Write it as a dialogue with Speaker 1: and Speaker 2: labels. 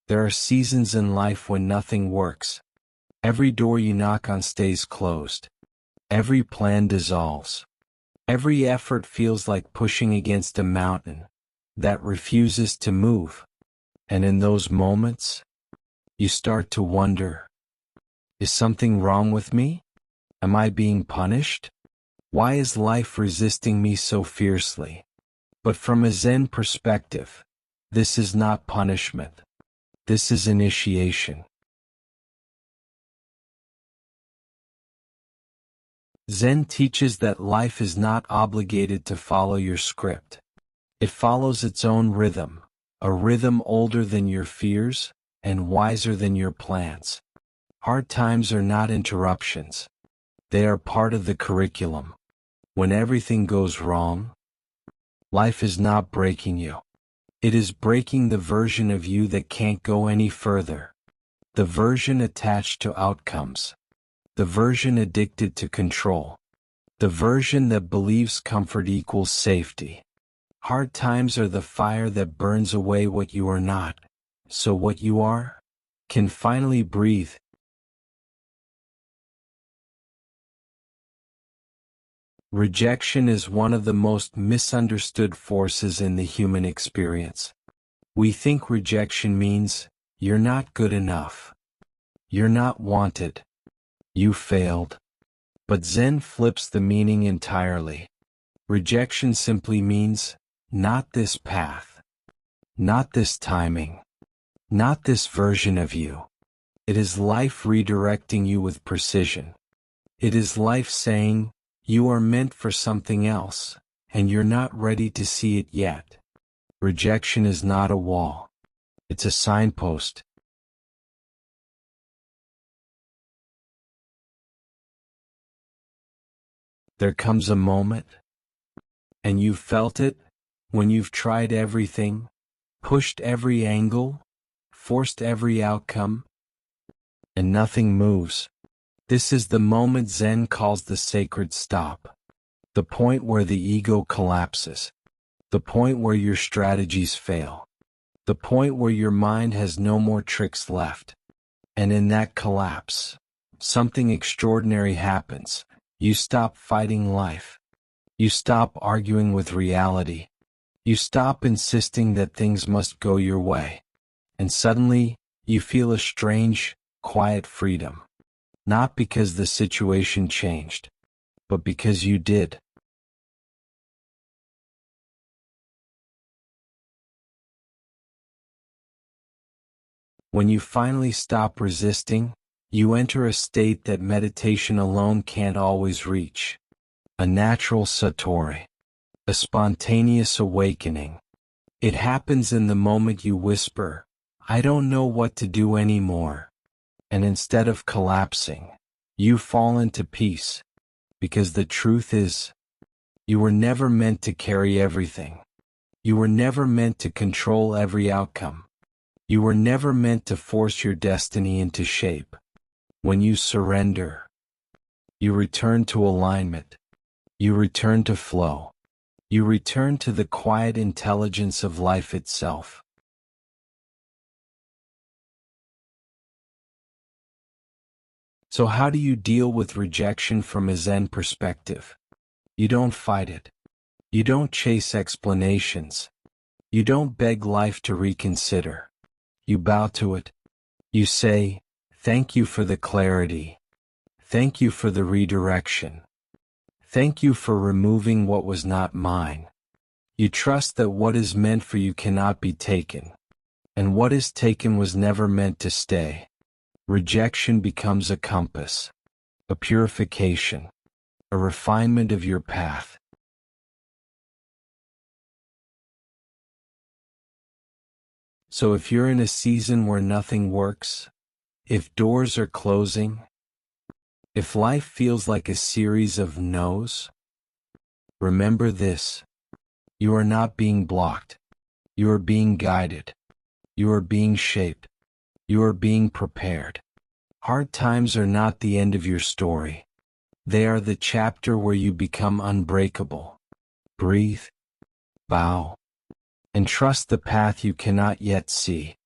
Speaker 1: There are seasons in life when nothing works. Every door you knock on stays closed. Every plan dissolves. Every effort feels like pushing against a mountain that refuses to move. And in those moments, you start to wonder, is something wrong with me? Am I being punished? Why is life resisting me so fiercely? But from a Zen perspective, this is not punishment. This is initiation. Zen teaches that life is not obligated to follow your script. It follows its own rhythm, a rhythm older than your fears and wiser than your plans. Hard times are not interruptions. They are part of the curriculum. When everything goes wrong, life is not breaking you. It is breaking the version of you that can't go any further. The version attached to outcomes. The version addicted to control. The version that believes comfort equals safety. Hard times are the fire that burns away what you are not, so what you are can finally breathe. Rejection is one of the most misunderstood forces in the human experience. We think rejection means, you're not good enough. You're not wanted. You failed. But Zen flips the meaning entirely. Rejection simply means, not this path. Not this timing. Not this version of you. It is life redirecting you with precision. It is life saying, you are meant for something else, and you're not ready to see it yet. Rejection is not a wall. It's a signpost. There comes a moment, and you've felt it, when you've tried everything, pushed every angle, forced every outcome, and nothing moves. This is the moment Zen calls the sacred stop. The point where the ego collapses. The point where your strategies fail. The point where your mind has no more tricks left. And in that collapse, something extraordinary happens. You stop fighting life. You stop arguing with reality. You stop insisting that things must go your way. And suddenly, you feel a strange, quiet freedom. Not because the situation changed, but because you did. When you finally stop resisting, you enter a state that meditation alone can't always reach. A natural satori. A spontaneous awakening. It happens in the moment you whisper, I don't know what to do anymore. And instead of collapsing, you fall into peace. Because the truth is, you were never meant to carry everything. You were never meant to control every outcome. You were never meant to force your destiny into shape. When you surrender, you return to alignment. You return to flow. You return to the quiet intelligence of life itself. So how do you deal with rejection from a Zen perspective? You don't fight it. You don't chase explanations. You don't beg life to reconsider. You bow to it. You say, thank you for the clarity. Thank you for the redirection. Thank you for removing what was not mine. You trust that what is meant for you cannot be taken. And what is taken was never meant to stay. Rejection becomes a compass, a purification, a refinement of your path. So if you're in a season where nothing works, if doors are closing, if life feels like a series of no's, remember this. You are not being blocked. You are being guided. You are being shaped. You are being prepared. Hard times are not the end of your story. They are the chapter where you become unbreakable. Breathe, bow, and trust the path you cannot yet see.